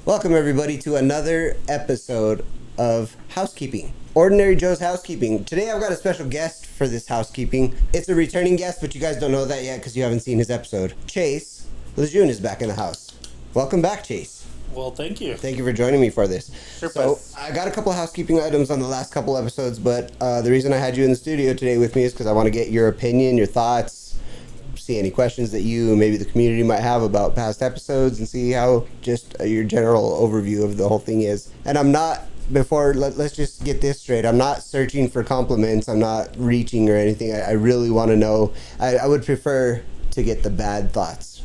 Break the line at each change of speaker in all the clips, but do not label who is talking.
Welcome, everybody, to another episode of Housekeeping. Ordinary Joe's Housekeeping. Today I've got a special guest for this housekeeping. It's a returning guest, but you guys don't know that yet because you haven't seen his episode. Chase Lejeune is back in the house. Welcome back, Chase.
Well, thank you.
Thank you for joining me for this.
Sure.
So, I got a couple housekeeping items on the last couple episodes, but the reason I had you in the studio today with me is because I want to get your opinion, your thoughts, see any questions that you, maybe the community might have about past episodes, and see how just your general overview of the whole thing is. And I'm not, let's just get this straight, I'm not searching for compliments, I'm not reaching or anything. I really want to know, I would prefer to get the bad thoughts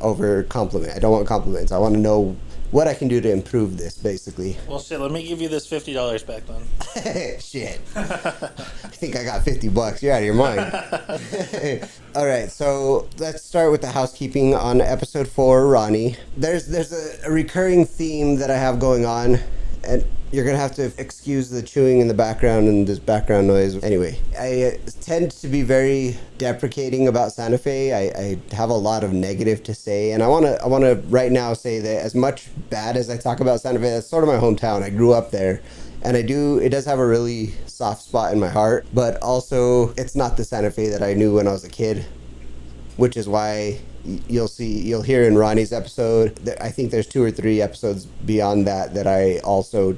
over compliment. I don't want compliments. I want to know what I can do to improve this, basically.
Well, shit, let me give you this $50 back then.
Shit. I think I got $50. You're out of your mind. All right, so let's start with the housekeeping on episode 4, Ronnie. There's a recurring theme that I have going on, and you're going to have to excuse the chewing in the background and this background noise. Anyway, I tend to be very deprecating about Santa Fe. I have a lot of negative to say, and I want to right now say that as much bad as I talk about Santa Fe, that's sort of my hometown. I grew up there, and it does have a really soft spot in my heart, but also it's not the Santa Fe that I knew when I was a kid, which is why you'll hear in Ronnie's episode that I think there's 2 or 3 episodes beyond that I also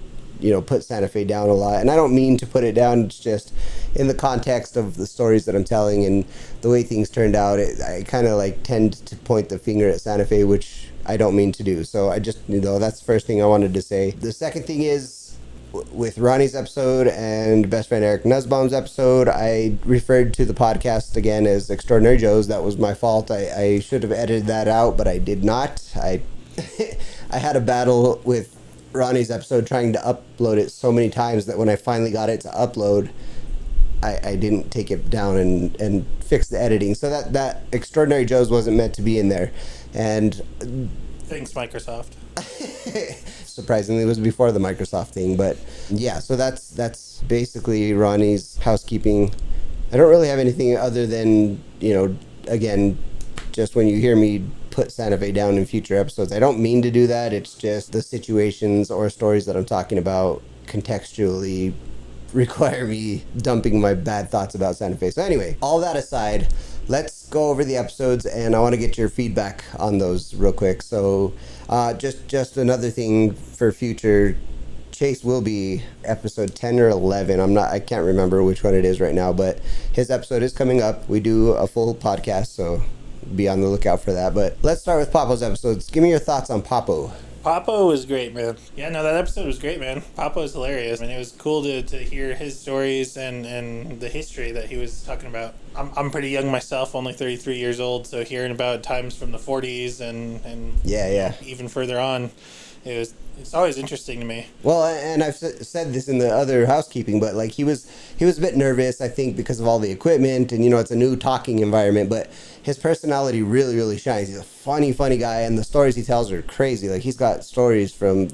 put Santa Fe down a lot. And I don't mean to put it down, it's just in the context of the stories that I'm telling and the way things turned out, I kind of tend to point the finger at Santa Fe, which I don't mean to do. So I just, that's the first thing I wanted to say. The second thing is, with Ronnie's episode and best friend Eric Nussbaum's episode, I referred to the podcast again as Extraordinary Joe's. That was my fault. I should have edited that out, but I did not. I had a battle with Ronnie's episode trying to upload it so many times that when I finally got it to upload, I didn't take it down and fix the editing. So that Extraordinary Joe's wasn't meant to be in there. And
thanks, Microsoft.
Surprisingly, it was before the Microsoft thing. But yeah, so that's basically Ronnie's housekeeping. I don't really have anything other than, again, just when you hear me put Santa Fe down in future episodes, I don't mean to do that. It's just the situations or stories that I'm talking about contextually require me dumping my bad thoughts about Santa Fe. So anyway, all that aside, let's go over the episodes, and I want to get your feedback on those real quick. So just another thing for future, Chase will be episode 10 or 11. I can't remember which one it is right now, but his episode is coming up. We do a full podcast, so be on the lookout for that. But let's start with Papo's episodes. Give me your thoughts on Papo.
Papo was great, man. Yeah, no, that episode was great, man. Papo was hilarious. I mean, it was cool to hear his stories and the history that he was talking about. I'm pretty young myself, only 33 years old, so hearing about times from the 40s and
yeah,
even further on, it's always interesting to me.
Well, and I've said this in the other housekeeping, but he was a bit nervous, I think, because of all the equipment, and it's a new talking environment, but his personality really, really shines. He's a funny guy, and the stories he tells are crazy. He's got stories from,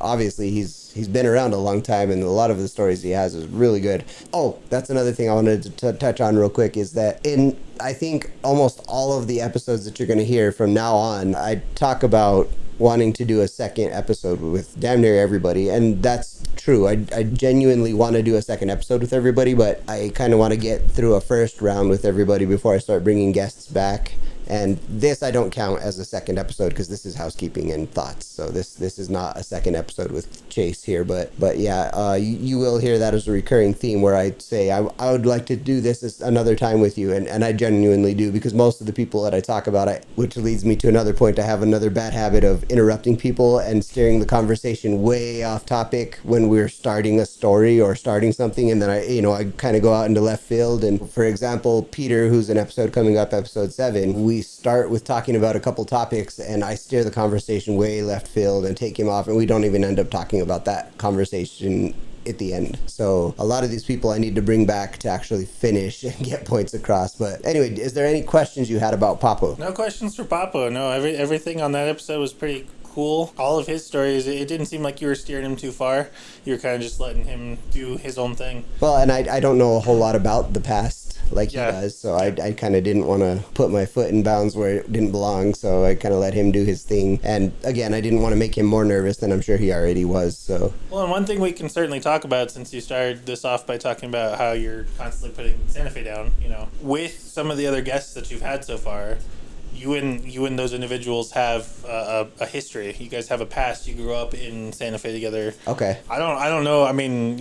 obviously he's been around a long time, and a lot of the stories he has is really good. Oh, that's another thing I wanted to touch on real quick, is that in, I think, almost all of the episodes that you're going to hear from now on, I talk about wanting to do a second episode with damn near everybody, and that's true. I genuinely want to do a second episode with everybody, but I kind of want to get through a first round with everybody before I start bringing guests back. And this I don't count as a second episode because this is housekeeping and thoughts. So this is not a second episode with Chase here. But yeah, you will hear that as a recurring theme where I say I would like to do this another time with you. And I genuinely do, because most of the people that I talk about, which leads me to another point, I have another bad habit of interrupting people and steering the conversation way off topic when we're starting a story or starting something. And then I kind of go out into left field. And for example, Peter, who's an episode coming up, episode 7, we start with talking about a couple topics and I steer the conversation way left field and take him off, and we don't even end up talking about that conversation at the end. So a lot of these people I need to bring back to actually finish and get points across. But anyway, is there any questions you had about Papo?
No questions for Papo. No, everything on that episode was pretty cool. All of his stories, it didn't seem like you were steering him too far. You were kind of just letting him do his own thing.
Well, and I don't know a whole lot about the past like he
Yeah.
does. So I kind of didn't want to put my foot in bounds where it didn't belong. So I kind of let him do his thing. And again, I didn't want to make him more nervous than I'm sure he already was. So
Well, and one thing we can certainly talk about, since you started this off by talking about how you're constantly putting Santa Fe down, with some of the other guests that you've had so far, you and those individuals have a history. You guys have a past. You grew up in Santa Fe together.
okay,
I don't know. I mean,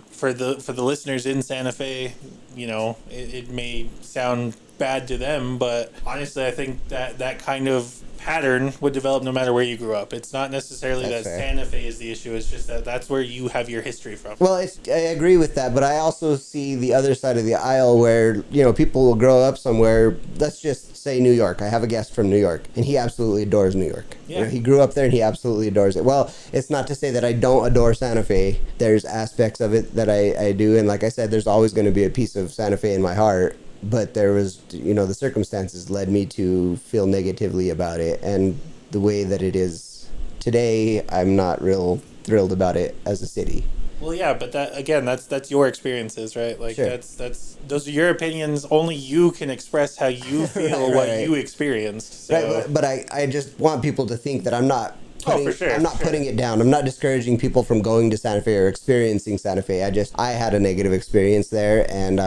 for the listeners in Santa Fe, it may sound bad to them, but honestly, I think that kind of pattern would develop no matter where you grew up. It's not necessarily
That's
that
fair.
Santa Fe is the issue. It's just that's where you have your history from.
well, I agree with that, but I also see the other side of the aisle where people will grow up somewhere. Let's just say New York. I have a guest from New York, and he absolutely adores New York.
Yeah.
He grew up there, and he absolutely adores it. Well, it's not to say that I don't adore Santa Fe. There's aspects of it that I do, and like I said, there's always going to be a piece of Santa Fe in my heart. But there was, the circumstances led me to feel negatively about it, and the way that it is today, I'm not real thrilled about it as a city.
Well, yeah, but that's your experiences, right? Like
Sure.
that's those are your opinions. Only you can express how you feel what
Right.
you experienced. So.
Right, but I just want people to think that I'm not putting,
for sure,
I'm not
for sure.
putting it down. I'm not discouraging people from going to Santa Fe or experiencing Santa Fe. I had a negative experience there, and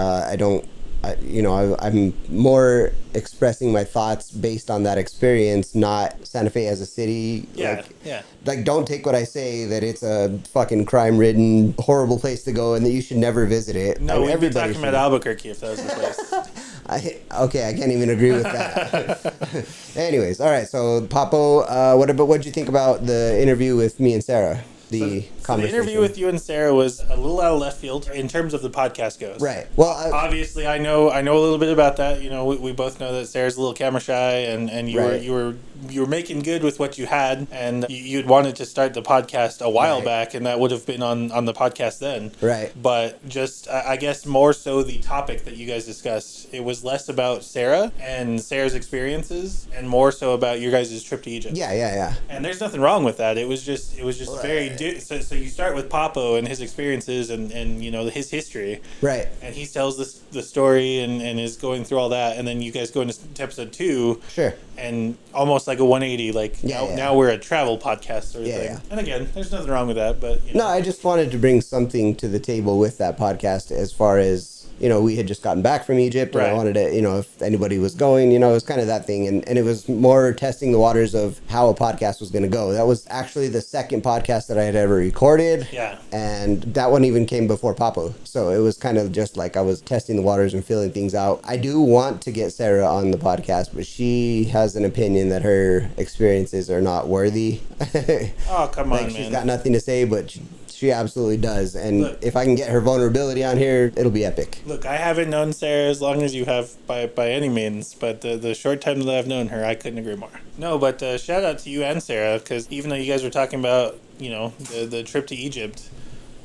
I'm more expressing my thoughts based on that experience, not Santa Fe as a city.
Yeah, yeah.
Like, don't take what I say that it's a fucking crime-ridden, horrible place to go and that you should never visit it.
No,
I mean,
we'd be
everybody
talking
should.
about Albuquerque if that was the place.
I can't even agree with that. Anyways, all right. So, Papo, what'd you think about the interview with me and Sarah? The
So the
conversation.
interview with you and Sarah was a little out of left field in terms of the podcast goes.
Right. Well,
Obviously, I know a little bit about that. We both know that Sarah's a little camera shy, and
Right.
you were making good with what you had, and you'd wanted to start the podcast a while
Right.
back, and that would have been on the podcast then.
Right.
But just I guess more so the topic that you guys discussed, it was less about Sarah and Sarah's experiences, and more so about your guys' trip to Egypt.
yeah.
And there's nothing wrong with that. It was just very so you start with Papo and his experiences and his history,
Right.
and he tells the story and is going through all that, and then you guys go into episode 2,
Sure.
and almost like a 180, like
Yeah.
now we're a travel podcast sort of thing.
Yeah.
And again, there's nothing wrong with that, but
No, I just wanted to bring something to the table with that podcast as far as, we had just gotten back from Egypt, and I
Right.
wanted to, if anybody was going, it was kind of that thing. And it was more testing the waters of how a podcast was going to go. That was actually the second podcast that I had ever recorded.
Yeah.
And that one even came before Papo. So it was kind of just like I was testing the waters and feeling things out. I do want to get Sarah on the podcast, but she has an opinion that her experiences are not worthy.
Oh, come on,
She's
man.
got nothing to say, but she absolutely does. And
Look.
if I can get her vulnerability on here, it'll be epic.
Look, I haven't known Sarah as long as you have by any means, but the short time that I've known her, I couldn't agree more. No, but shout out to you and Sarah, because even though you guys were talking about, the trip to Egypt,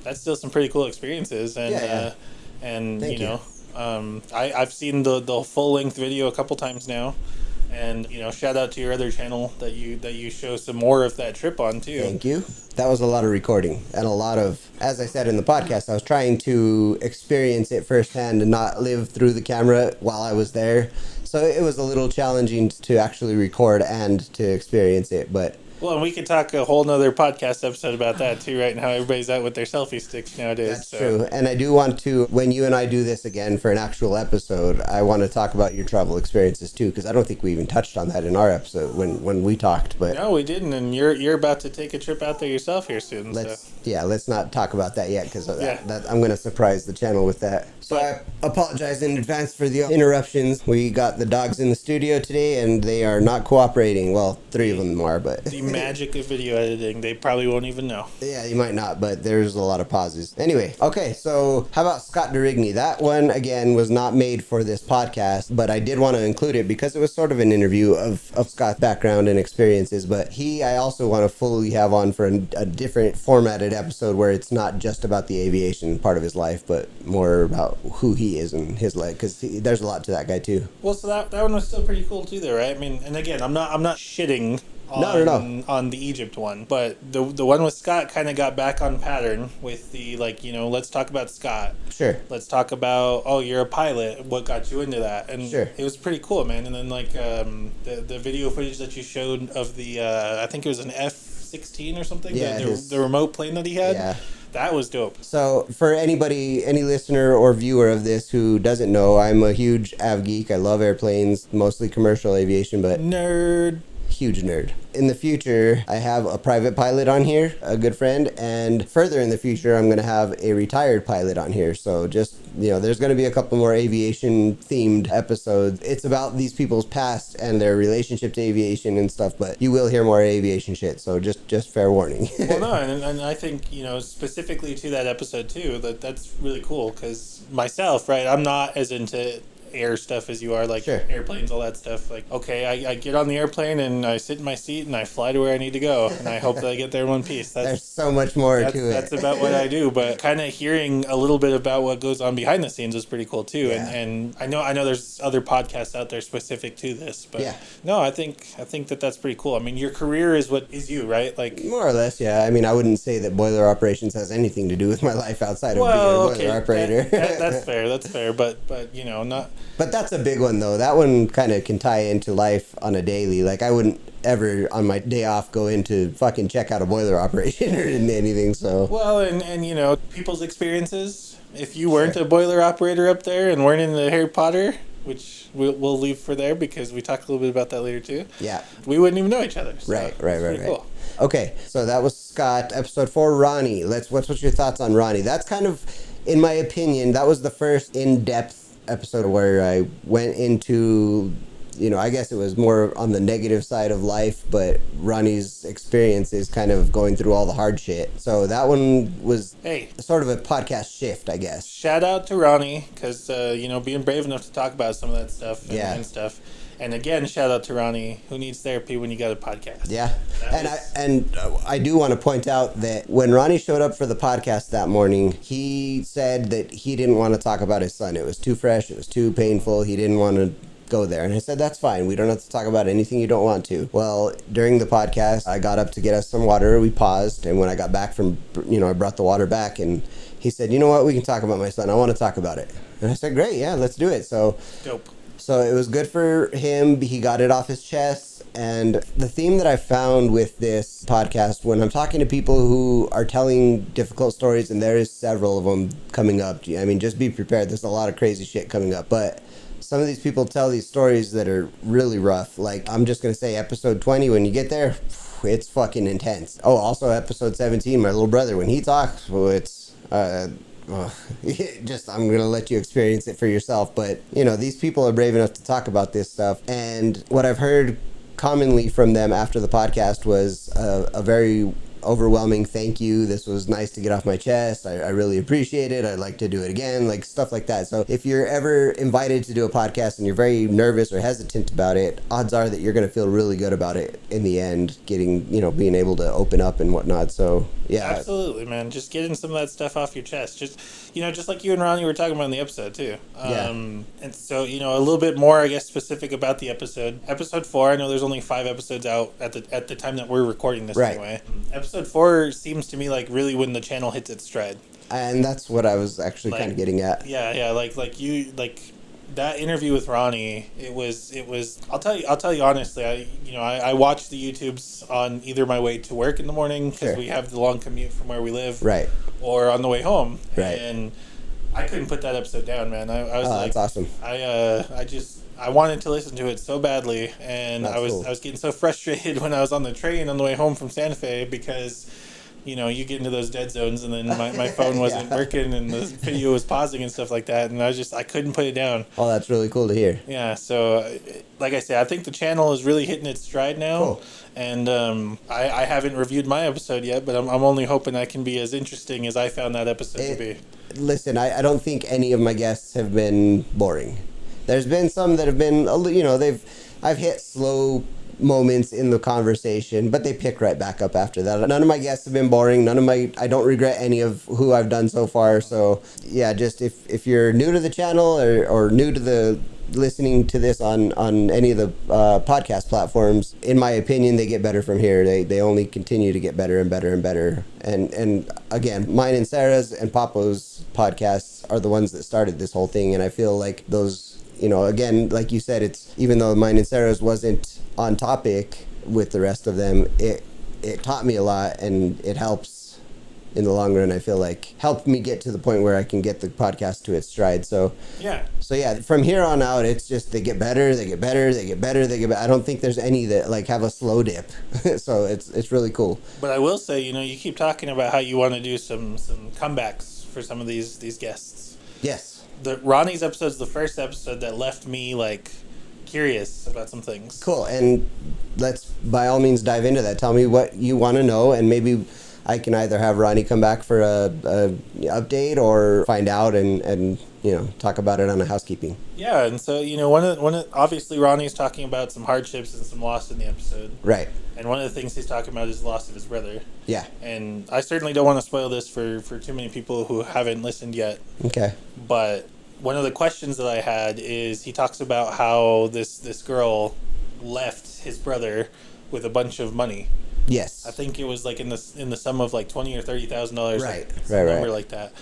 that's still some pretty cool experiences. And,
Yeah.
and
Thank you.
I've seen the full-length video a couple times now. And shout out to your other channel that you show some more of that trip on too.
Thank you. That was a lot of recording and a lot of, as I said in the podcast, I was trying to experience it firsthand and not live through the camera while I was there. So it was a little challenging to actually record and to experience it, but
Well, and we could talk a whole nother podcast episode about that too, right? And how everybody's out with their selfie sticks nowadays.
that's true. And I do want to, when you and I do this again for an actual episode, I want to talk about your travel experiences too, because I don't think we even touched on that in our episode when we talked. But
No, we didn't, and you're about to take a trip out there yourself here soon.
let's not talk about that yet, because
Yeah.
I'm going to surprise the channel with that. So I apologize in advance for the interruptions. We got the dogs in the studio today, and they are not cooperating. Well, 3 of them are, but
The magic of video editing, they probably won't even know.
yeah, you might not, but there's a lot of pauses. Anyway, okay, so how about Scott Derigny? That one, again, was not made for this podcast, but I did want to include it because it was sort of an interview of Scott's background and experiences, but I also want to fully have on for a different formatted episode where it's not just about the aviation part of his life, but more about who he is and his life, because there's a lot to that guy too.
Well, so that one was still pretty cool too, though, right? I mean, and again, I'm not shitting on the Egypt one. But the one with Scott kind of got back on pattern with the, like, let's talk about Scott.
Sure.
Let's talk about, oh, you're a pilot. What got you into that? And
sure.
It was pretty cool, man. And then, like, the video footage that you showed of the, I think it was an F-16 or something.
Yeah,
the remote plane that he had.
Yeah.
That was dope.
So for any listener or viewer of this who doesn't know, I'm a huge av geek. I love airplanes, mostly commercial aviation, but
nerd.
Huge nerd. In the future, I have a private pilot on here, a good friend, and further in the future, I'm going to have a retired pilot on here. So just, there's going to be a couple more aviation themed episodes. It's about these people's past and their relationship to aviation and stuff, but you will hear more aviation shit. So just fair warning.
Well, no, and I think, specifically to that episode too, that's really cool because myself, right, I'm not as into air stuff as you are, like
sure.
Airplanes, all that stuff. Like, okay, I get on the airplane and I sit in my seat and I fly to where I need to go, and I hope that I get there in one piece.
There's so much more to it.
That's about what I do, but kind of hearing a little bit about what goes on behind the scenes is pretty cool too.
Yeah.
And I know there's other podcasts out there specific to this, but
yeah.
No, I think that's pretty cool. I mean, your career is what is you, right? Like,
more or less, yeah. I mean, I wouldn't say that boiler operations has anything to do with my life outside of being a boiler operator.
That's fair, but not.
But that's a big one, though. That one kind of can tie into life on a daily. Like, I wouldn't ever, on my day off, go into fucking check out a boiler operation or anything, so.
Well, and people's experiences. If you weren't a boiler operator up there and weren't in the Harry Potter, which we'll leave for there because we talked a little bit about that later, too.
Yeah.
We wouldn't even know each other. So
right.
Cool.
Okay, so that was Scott. Episode 4, Ronnie. What's your thoughts on Ronnie? That's kind of, in my opinion, that was the first in-depth episode where I went into, I guess it was more on the negative side of life, but Ronnie's experience is kind of going through all the hard shit. So that one was sort of a podcast shift, I guess.
Shout out to Ronnie, because, being brave enough to talk about some of that stuff and stuff. And again, shout out to Ronnie, who needs therapy when you got a podcast.
Yeah. I do want to point out that when Ronnie showed up for the podcast that morning, he said that he didn't want to talk about his son. It was too fresh. It was too painful. He didn't want to go there. And I said, that's fine. We don't have to talk about anything you don't want to. Well, during the podcast, I got up to get us some water. We paused. And when I got back from, I brought the water back and he said, you know what? We can talk about my son. I want to talk about it. And I said, great. Yeah, let's do it. So
dope.
So it was good for him. He got it off his chest. And the theme that I found with this podcast, when I'm talking to people who are telling difficult stories, and there is several of them coming up. I mean, just be prepared. There's a lot of crazy shit coming up. But some of these people tell these stories that are really rough. Like, I'm just going to say episode 20, when you get there, it's fucking intense. Oh, also episode 17, my little brother, when he talks, well, it's... I'm gonna let you experience it for yourself, but these people are brave enough to talk about this stuff, and what I've heard commonly from them after the podcast was a very overwhelming thank you. This was nice to get off my chest. I really appreciate it. I'd like to do it again, like stuff like that. So if you're ever invited to do a podcast and you're very nervous or hesitant about it, odds are that you're going to feel really good about it in the end, getting, being able to open up and whatnot. So yeah.
Absolutely, man. Just getting some of that stuff off your chest. Just like you and Ronnie were talking about in the episode too. And so, a little bit more, I guess, specific about the episode. Episode 4, I know there's only 5 episodes out at the time that we're recording this anyway. Episode 4 seems to me like really when the channel hits its stride. And
that's what I was actually kind of getting at.
Yeah, like that interview with Ronnie, it was I'll tell you honestly, I watch the YouTubes on either my way to work in the morning because we have the long commute from where we live,
right,
or on the way home,
right.
And I couldn't put that episode down, man. I was like,
that's awesome.
I wanted to listen to it so badly, and I was getting so frustrated when I was on the train on the way home from Santa Fe because you get into those dead zones, and then my phone wasn't working, and the video was pausing and stuff like that, and I couldn't put it down.
Oh, that's really cool to hear.
Yeah, so like I said, I think the channel is really hitting its stride now.
Cool.
And I haven't reviewed my episode yet, but I'm only hoping I can be as interesting as I found that episode to be.
Listen, I don't think any of my guests have been boring. There's been some that have been, I've hit slow moments in the conversation, but they pick right back up after that. None of my guests have been boring. I don't regret any of who I've done so far. So yeah, just if you're new to the channel or new to the listening to this on any of the podcast platforms, in my opinion, they get better from here. They only continue to get better and better and better. And again, mine and Sarah's and Papo's podcasts are the ones that started this whole thing. And I feel like those, again, like you said, it's even though mine and Sarah's wasn't on topic with the rest of them, it taught me a lot, and it helps in the long run. I feel like helped me get to the point where I can get the podcast to its stride. So yeah, from here on out, it's just they get better, they get better, they get better, they get better. I don't think there's any that like have a slow dip. So it's really cool.
But I will say, you keep talking about how you want to do some comebacks for some of these guests.
Yes.
Ronnie's episode is the first episode that left me like curious about some things.
Cool. And let's by all means dive into that. Tell me what you want to know, and maybe I can either have Ronnie come back for a update or find out and talk about it on a housekeeping.
Yeah, and so one of obviously Ronnie's talking about some hardships and some loss in the episode.
Right.
And one of the things he's talking about is the loss of his brother.
Yeah.
And I certainly don't want to spoil this for too many people who haven't listened yet.
Okay.
But one of the questions that I had is he talks about how this girl left his brother with a bunch of money.
Yes.
I think it was like in the sum of like $20,000 or $30,000.
Right.
Number like that.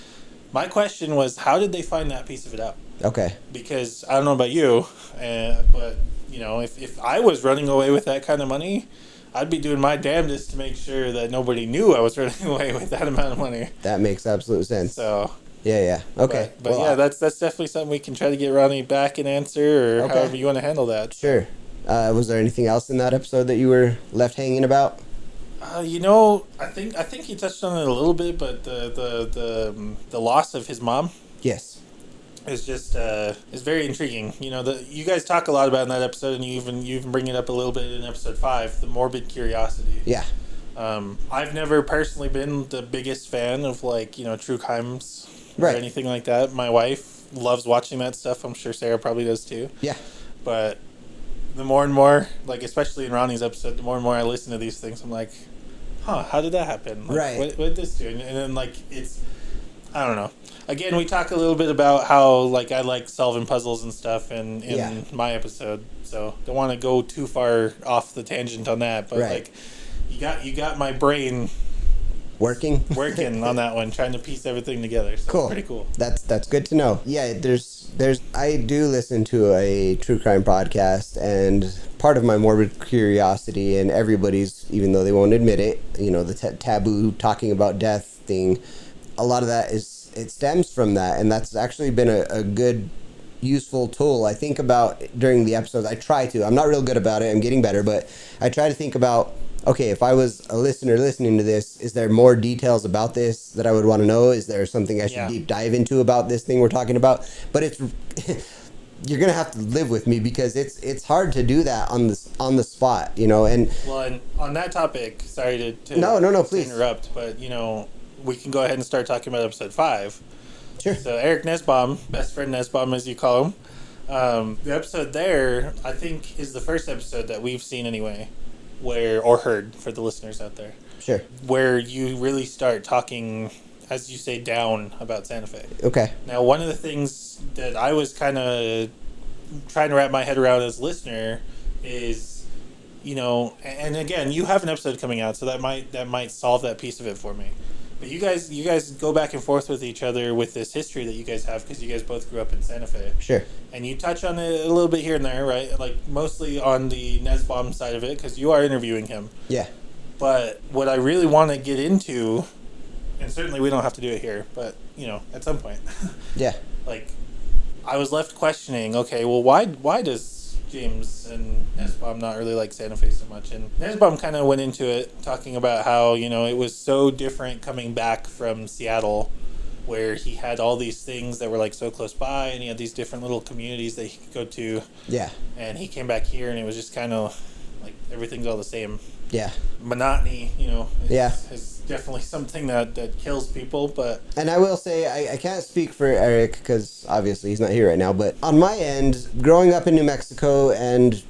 My question was, how did they find that piece of it out?
Okay.
Because I don't know about you, but if I was running away with that kind of money, I'd be doing my damnedest to make sure that nobody knew I was running away with that amount of money.
That makes absolute sense.
So.
Yeah. Okay.
But well, that's definitely something we can try to get Ronnie back and answer, or however you want to handle that.
Sure. Was there anything else in that episode that you were left hanging about?
I think he touched on it a little bit, but the loss of his mom.
Yes.
Is just is very intriguing. You guys talk a lot about in that episode, and you even bring it up a little bit in episode 5, the morbid curiosity.
Yeah.
I've never personally been the biggest fan of true crimes or
right.
anything like that. My wife loves watching that stuff. I'm sure Sarah probably does too.
Yeah.
But the more and more, especially in Ronnie's episode, the more and more I listen to these things, I'm like, how did that happen?
Right.
What did this do? And then it's, I don't know. Again, we talk a little bit about how I like solving puzzles and stuff in my episode, so don't want to go too far off the tangent on that. But
right.
you got my brain
working
on that one, trying to piece everything together. So
cool.
Pretty cool.
That's good to know. Yeah, there's I do listen to a true crime podcast, and part of my morbid curiosity, and everybody's, even though they won't admit it, the taboo talking about death thing, a lot of that it stems from that, and that's actually been a good useful tool. I think about during the episodes. I'm not real good about it. I'm getting better, but I try to think about, okay, if I was a listener listening to this, is there more details about this that I would want to know? Is there something I should deep dive into about this thing we're talking about? But it's you're gonna have to live with me, because it's hard to do that on the spot, And
on that topic, sorry to
no, please
interrupt, but we can go ahead and start talking about episode 5.
Sure.
So Eric Nesbaum, best friend Nesbaum as you call him, the episode there, I think, is the first episode that we've seen anyway, or heard for the listeners out there.
Sure.
Where you really start talking, as you say, down about Santa Fe.
Okay.
Now, one of the things that I was kind of trying to wrap my head around as a listener is, and again, you have an episode coming out, so that might solve that piece of it for me. But you guys go back and forth with each other with this history that you guys have, because you guys both grew up in Santa Fe.
Sure.
And you touch on it a little bit here and there, right? Mostly on the Nesbaum side of it, because you are interviewing him.
Yeah.
But what I really want to get into, and certainly we don't have to do it here, but, at some point.
Yeah.
I was left questioning, okay, well, why does James and Nesbaum not really like Santa Fe so much? And Nesbaum kind of went into it, talking about how, it was so different coming back from Seattle, where he had all these things that were so close by, and he had these different little communities that he could go to.
Yeah. And
he came back here, and it was just kind of everything's all the same.
Yeah.
Monotony, is definitely something that kills people. But
and I will say, I can't speak for Eric, because obviously he's not here right now, but on my end, growing up in New Mexico, and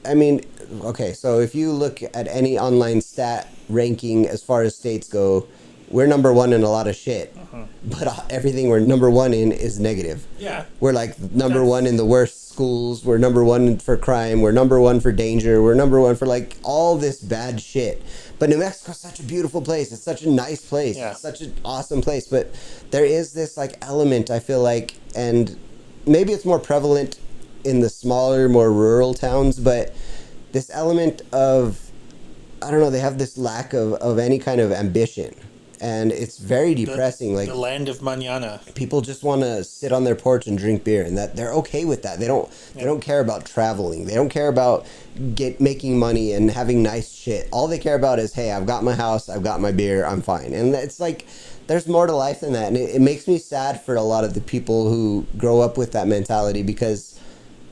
I mean, okay, so if you look at any online stat ranking as far as states go, we're number one in a lot of shit, but everything we're number one in is negative.
Yeah.
We're like number one in the worst schools. We're number one for crime. We're number one for danger. We're number one for like all this bad shit. But New Mexico's such a beautiful place. It's such a nice place.
Yeah.
It's such an awesome place. But there is this like element, I feel like, and maybe it's more prevalent in the smaller, more rural towns, but this element of, I don't know, they have this lack of any kind of ambition. And it's very depressing.
The land of mañana.
People just want to sit on their porch and drink beer, and that they're okay with that. They don't care about traveling. They don't care about making money and having nice shit. All they care about is, hey, I've got my house, I've got my beer, I'm fine. And it's like, there's more to life than that. And it makes me sad for a lot of the people who grow up with that mentality, because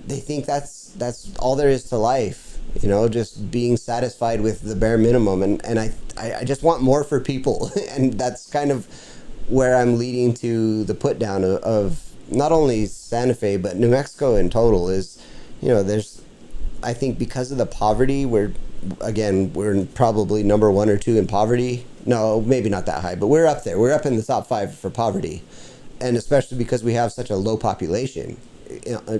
they think that's all there is to life. You know, just being satisfied with the bare minimum. And I just want more for people. And that's kind of where I'm leading to the put down of not only Santa Fe, but New Mexico in total is, you know, I think because of the poverty, we're probably number 1 or 2 in poverty. No, maybe not that high, but we're up there. We're up in the top 5 for poverty. And especially because we have such a low population.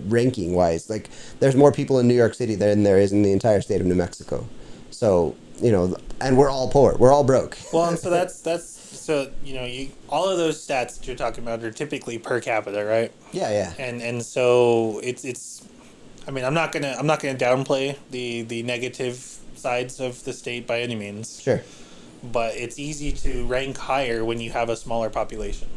Ranking wise, like there's more people in New York City than there is in the entire state of New Mexico. So, you know, and we're all poor, we're all broke.
Well, and so that's so, you know, all of those stats that you're talking about are typically per capita, right?
Yeah.
And so it's I mean, I'm not gonna downplay the negative sides of the state by any means.
Sure.
But it's easy to rank higher when you have a smaller population.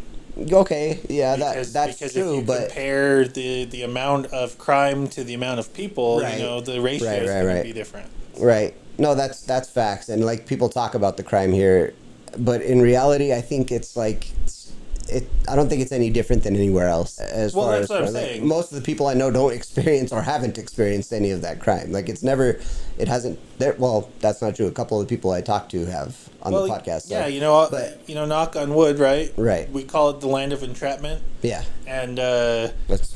Okay, yeah,
because
that's
because
true,
if you
but
compare the amount of crime to the amount of people,
Right.
you know, the ratio is going to be different.
Right. No, that's facts. And like people talk about the crime here, but in reality, I think it's like I don't think it's any different than anywhere else. As
Well,
far
that's
as
what I'm
like,
saying.
most of the people I know don't experience or haven't experienced any of that crime. Like it hasn't. Well, that's not true. A couple of the people I talked to have on the podcast. So.
Yeah, you know,
but,
knock on wood, right?
Right.
We call it the land of entrapment.
Yeah.
And
Let's.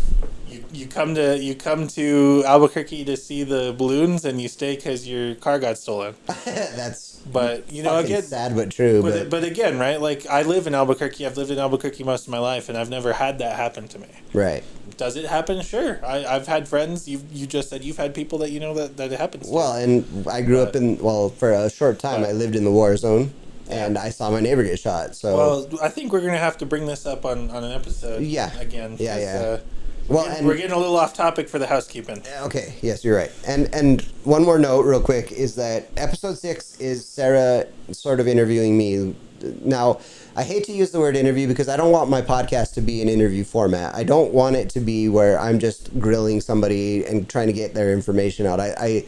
you come to Albuquerque to see the balloons, and you stay because your car got stolen.
That's.
But you know, again,
sad but true.
But again, right? Like I live in Albuquerque. I've lived in Albuquerque most of my life, and I've never had that happen to me.
Right.
Does it happen? Sure. I've had friends. You just said you've had people that you know that it happens to.
Well, and I grew up for a short time, I lived in the war zone, and I saw my neighbor get shot. So.
Well, I think we're gonna have to bring this up on an episode.
Yeah.
Again.
Yeah. Well,
we're getting a little off topic for the housekeeping.
Okay, yes, you're right. And one more note real quick is that episode 6 is Sarah sort of interviewing me. Now, I hate to use the word interview because I don't want my podcast to be an interview format. I don't want it to be where I'm just grilling somebody and trying to get their information out. I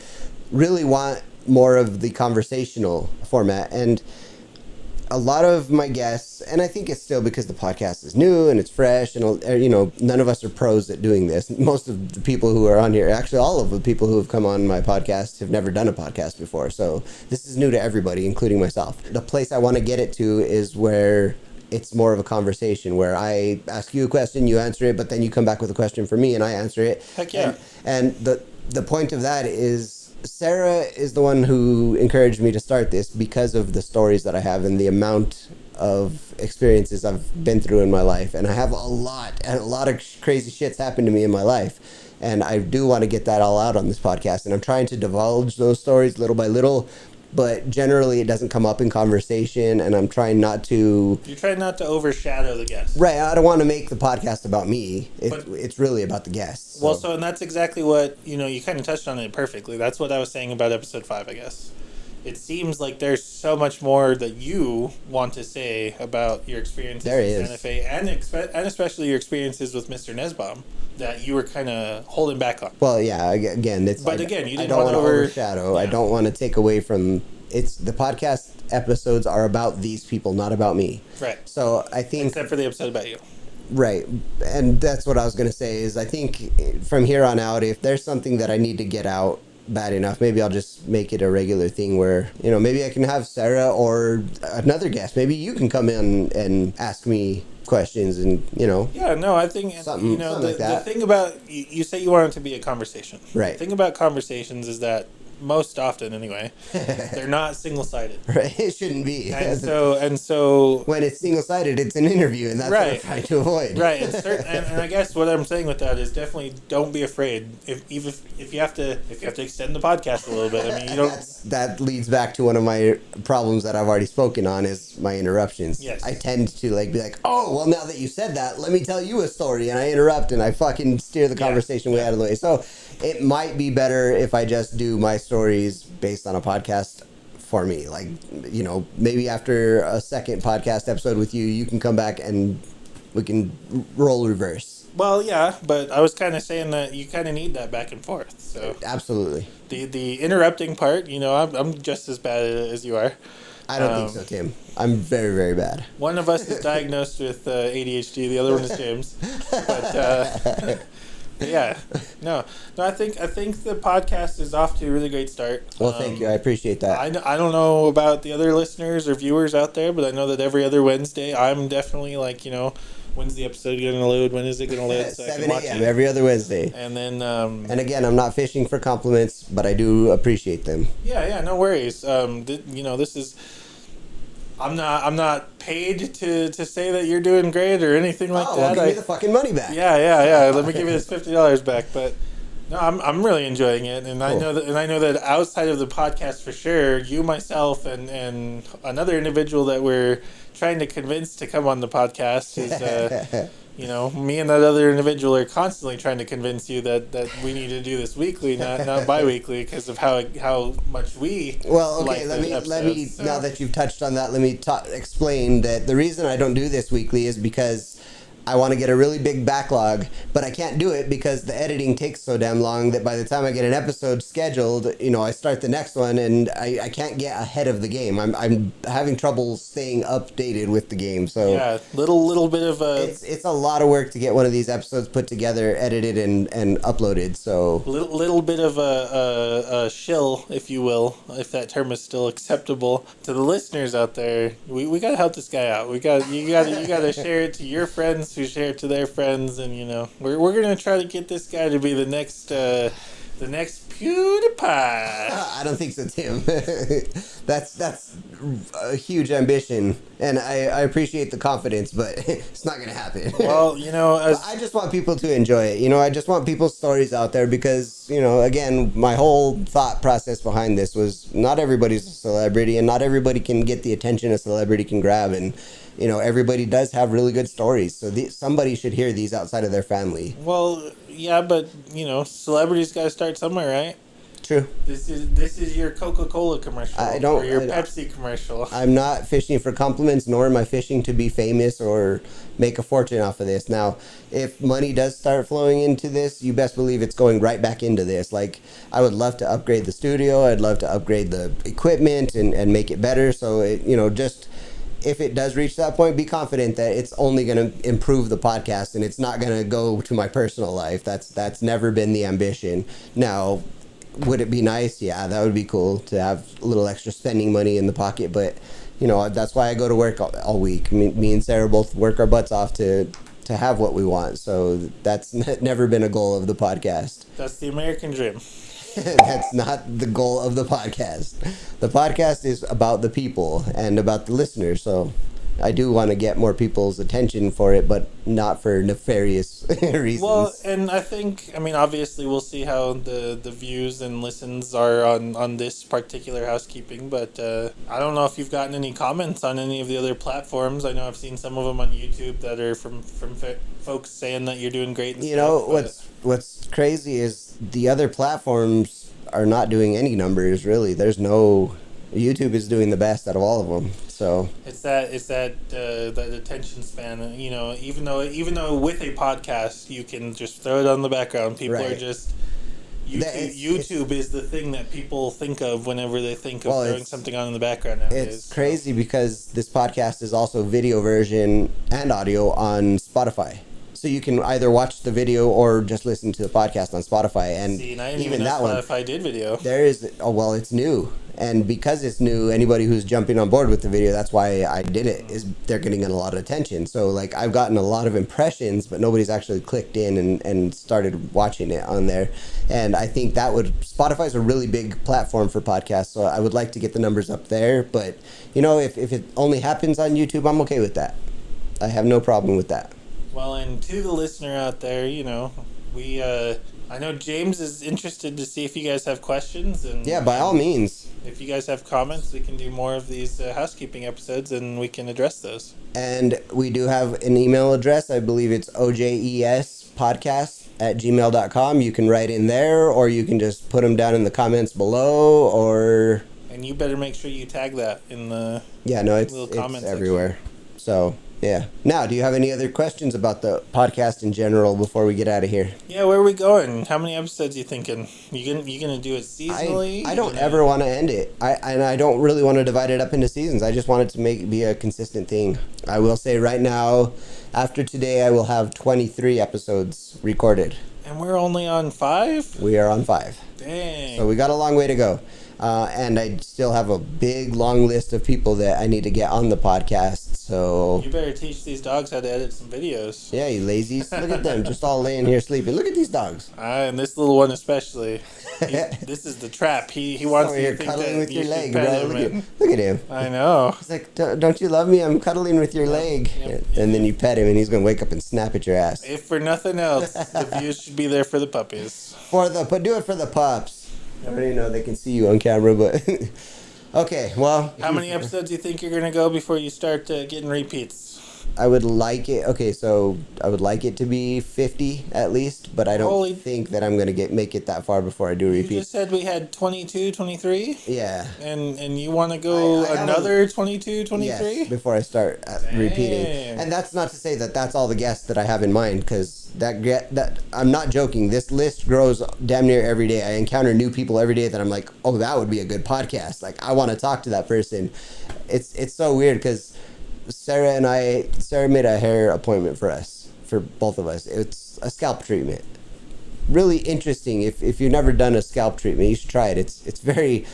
really want more of the conversational format. And a lot of my guests, and I think it's still because the podcast is new and it's fresh, and you know, none of us are pros at doing this. Most of the people who are on here, actually all of the people who have come on my podcast have never done a podcast before. So this is new to everybody, including myself. The place I want to get it to is where it's more of a conversation, where I ask you a question, you answer it, but then you come back with a question for me and I answer it.
Heck yeah.
And the point of that is, Sarah is the one who encouraged me to start this because of the stories that I have and the amount of experiences I've been through in my life. And I have a lot of crazy shit's happened to me in my life. And I do want to get that all out on this podcast. And I'm trying to divulge those stories little by little, but generally it doesn't come up in conversation, and I'm trying not to...
You're trying not to overshadow the guests.
Right, I don't want to make the podcast about me. It's really about the guests.
Well, and that's exactly what, you know, you kind of touched on it perfectly. That's what I was saying about episode 5, I guess. It seems like there's so much more that you want to say about your experiences in Santa Fe, and especially your experiences with Mr. Nesbaum, that you were kind of holding back on.
Well, yeah, again, it's...
But again, you didn't
I don't
want to
overshadow. Yeah. I don't want to take away from... The podcast episodes are about these people, not about me.
Right.
So I think...
Except for the episode about you.
Right. And that's what I was going to say is I think from here on out, if there's something that I need to get out bad enough, maybe I'll just make it a regular thing where, you know, maybe I can have Sarah or another guest. Maybe you can come in and ask me questions and, you know.
Yeah, no, I think,
something,
you know,
something like that.
The thing about, you say you want it to be a conversation.
Right.
The thing about conversations is that most often anyway, they're not single-sided.
Right? It shouldn't be.
And so
when it's single-sided, it's an interview, and that's what I'm trying to avoid.
Right, and I guess what I'm saying with that is definitely don't be afraid. If you have to extend the podcast a little bit. I mean, you don't.
That leads back to one of my problems that I've already spoken on is my interruptions.
Yes.
I tend to be like, oh, well, now that you said that, let me tell you a story, and I interrupt and I fucking steer the conversation way out of the way. So it might be better if I just do my stories based on a podcast for me. Like, maybe after a second podcast episode with you, you can come back and we can roll reverse.
Well, yeah, but I was kind of saying that you kind of need that back and forth. So
absolutely,
the interrupting part, I'm just as bad at it as you are.
I don't think so, Tim. I'm very, very bad.
One of us is diagnosed with ADHD. The other one is James. But yeah, no. I think the podcast is off to a really great start.
Well, thank you. I appreciate that.
I don't know about the other listeners or viewers out there, but I know that every other Wednesday, I'm definitely when's the episode going to load? When is it going to load? So
7 a.m. every other Wednesday.
And then...
and again, I'm not fishing for compliments, but I do appreciate them.
Yeah, no worries. This is... I'm not paid to say that you're doing great or anything like that.
Well, give me the fucking money back.
Yeah. Let me give you this $50 back. But no, I'm really enjoying it, and cool. I know that outside of the podcast for sure, you, myself, and another individual that we're trying to convince to come on the podcast is me and that other individual are constantly trying to convince you that we need to do this weekly, not bi-weekly, because of how much we
okay, let me so. Now that you've touched on that, let me explain that the reason I don't do this weekly is because I want to get a really big backlog, but I can't do it because the editing takes so damn long that by the time I get an episode scheduled, I start the next one and I can't get ahead of the game. I'm having trouble staying updated with the game. So
yeah, little bit of a...
It's a lot of work to get one of these episodes put together, edited, and uploaded. So little
bit of a shill, if you will, if that term is still acceptable to the listeners out there. We gotta help this guy out. You gotta share it to your friends who share it to their friends, and we're gonna try to get this guy to be the next PewDiePie.
I don't think so, Tim. That's a huge ambition, and I appreciate the confidence, but it's not gonna happen.
Well,
I just want people to enjoy it. I just want people's stories out there because, again, my whole thought process behind this was not everybody's a celebrity, and not everybody can get the attention a celebrity can grab, and everybody does have really good stories. So somebody should hear these outside of their family.
Well, yeah, but, celebrities got to start somewhere, right?
True.
This is your Coca-Cola commercial. Or your Pepsi commercial.
I'm not fishing for compliments, nor am I fishing to be famous or make a fortune off of this. Now, if money does start flowing into this, you best believe it's going right back into this. Like, I would love to upgrade the studio. I'd love to upgrade the equipment and make it better. So, just... if it does reach that point, be confident that it's only going to improve the podcast and it's not going to go to my personal life. That's never been the ambition. Now, would it be nice? Yeah, that would be cool to have a little extra spending money in the pocket. But, that's why I go to work all week. Me and Sarah both work our butts off to have what we want. So that's never been a goal of the podcast.
That's the American dream.
That's not the goal of the podcast. The podcast is about the people and about the listeners. So I do want to get more people's attention for it, but not for nefarious reasons.
Well, and I think, obviously we'll see how the views and listens are on this particular housekeeping, but I don't know if you've gotten any comments on any of the other platforms. I know I've seen some of them on YouTube that are from folks saying that you're doing great and stuff.
What's crazy is the other platforms are not doing any numbers, really. There's no... YouTube is doing the best out of all of them. So
it's that attention span. Even though with a podcast you can just throw it on the background, people are just YouTube is the thing that people think of whenever they think of throwing something on in the background nowadays.
It's crazy because this podcast is also video version and audio on Spotify. So you can either watch the video or just listen to the podcast on Spotify. And
I didn't even know Spotify did video.
There is, it's new. And because it's new, anybody who's jumping on board with the video, that's why I did it, is they're getting a lot of attention. So like I've gotten a lot of impressions, but nobody's actually clicked in and started watching it on there. And I think that Spotify's a really big platform for podcasts, so I would like to get the numbers up there. But if it only happens on YouTube, I'm okay with that. I have no problem with that.
Well, and to the listener out there, we I know James is interested to see if you guys have questions, and
yeah, by all means.
If you guys have comments, we can do more of these housekeeping episodes, and we can address those.
And we do have an email address. I believe it's ojespodcast@gmail.com. You can write in there, or you can just put them down in the comments below, or...
And you better make sure you tag that in the
little comment everywhere. So... yeah. Now, do you have any other questions about the podcast in general before we get out of here?
Yeah, where are we going? How many episodes are you thinking? You gonna do it seasonally?
I don't ever want to end it. I don't really want to divide it up into seasons. I just want it to be a consistent thing. I will say right now, after today, I will have 23 episodes recorded.
And we're only on 5?
We are on 5.
Dang.
So we got a long way to go. And I still have a big, long list of people that I need to get on the podcast. So
you better teach these dogs how to edit some videos.
Yeah, you lazies. Look at them, just all laying here sleeping. Look at these dogs.
And this little one especially. This is the trap. He wants
to think cuddling with your leg, bro. Look at him.
I know.
He's like, don't you love me? I'm cuddling with your leg. Yep. And then you pet him, and he's gonna wake up and snap at your ass.
If for nothing else, the views should be there for the puppies.
Do it for the pups. I already know they can see you on camera, but okay. Well,
how many episodes do you think you're gonna go before you start getting repeats?
I would like it. Okay, so I would like it to be 50 at least, but I don't think that I'm gonna make it that far before I do repeats.
You just said we had 22, 23.
Yeah.
And you want to go another 22, 23?
Yes, before I start repeating. And that's not to say that that's all the guests that I have in mind, because that I'm not joking. This list grows damn near every day. I encounter new people every day that I'm like, oh, that would be a good podcast. Like, I want to talk to that person. It's so weird because Sarah made a hair appointment for both of us. It's a scalp treatment. Really interesting. If you've never done a scalp treatment, you should try it. It's very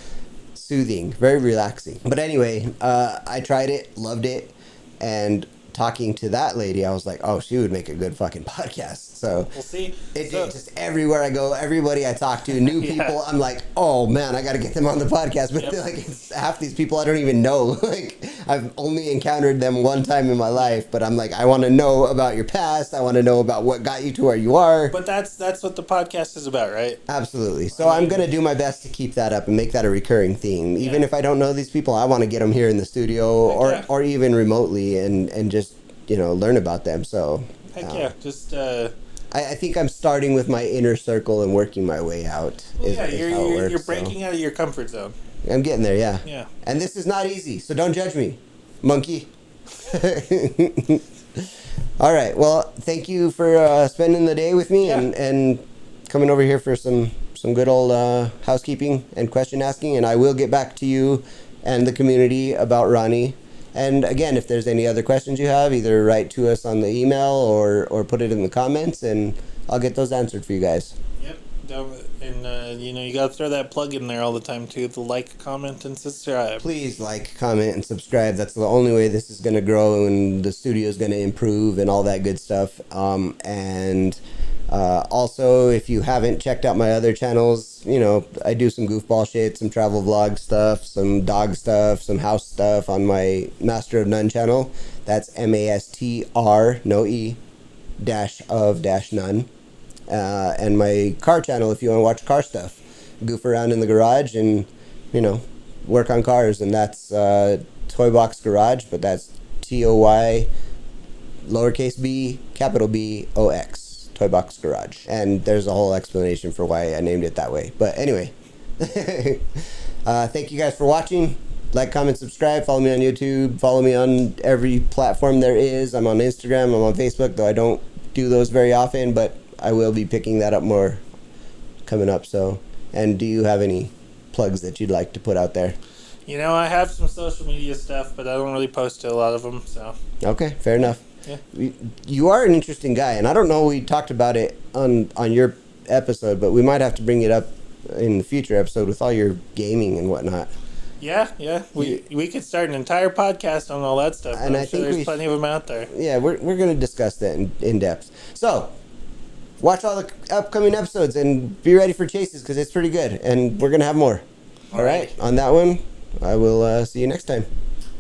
soothing, very relaxing. But anyway, I tried it, loved it, and talking to that lady, I was like, oh, she would make a good fucking podcast. So
we'll see.
Just everywhere I go, everybody I talk to, new people, I'm like, oh man, I got to get them on the podcast. But half these people I don't even know. Like, I've only encountered them one time in my life, but I'm like, I want to know about your past. I want to know about what got you to where you are.
But that's what the podcast is about, right?
Absolutely. So I'm going to do my best to keep that up and make that a recurring theme. Even if I don't know these people, I want to get them here in the studio or even remotely and just, learn about them. So
heck yeah. Just
I think I'm starting with my inner circle and working my way out.
You're breaking out of your comfort zone.
I'm getting there, yeah.
Yeah.
And this is not easy, so don't judge me, monkey. All right. Well, thank you for spending the day with me and coming over here for some good old housekeeping and question asking. And I will get back to you and the community about Ronnie. And again, if there's any other questions you have, either write to us on the email or put it in the comments, and I'll get those answered for you guys.
Yep. And, you got to throw that plug in there all the time, too. The like, comment, and subscribe.
Please like, comment, and subscribe. That's the only way this is going to grow and the studio is going to improve and all that good stuff. Also, if you haven't checked out my other channels, I do some goofball shit, some travel vlog stuff, some dog stuff, some house stuff on my Master of None channel. That's MASTR, no E, -of-none. And my car channel, if you want to watch car stuff, goof around in the garage and, work on cars. And that's Toy Box Garage, but that's TOY, lowercase b, capital BOX. Toy Box Garage. And there's a whole explanation for why I named it that way. But anyway, thank you guys for watching. Like, comment, subscribe. Follow me on YouTube. Follow me on every platform there is. I'm on Instagram. I'm on Facebook, though I don't do those very often, but I will be picking that up more coming up. So, and do you have any plugs that you'd like to put out there?
I have some social media stuff, but I don't really post to a lot of them. So
okay, fair enough.
Yeah.
You are an interesting guy, and I don't know we talked about it on your episode, but we might have to bring it up in the future episode with all your gaming and whatnot.
Yeah. We could start an entire podcast on all that stuff.
And
I'm sure there's plenty of them out there.
Yeah, we're going to discuss that in depth. So, watch all the upcoming episodes and be ready for chases because it's pretty good. And we're going to have more. All right. On that one, I will see you next time.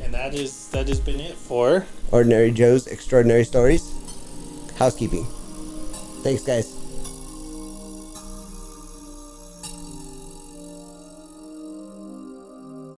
And that has been it for
Ordinary Joe's Extraordinary Stories. Housekeeping. Thanks, guys.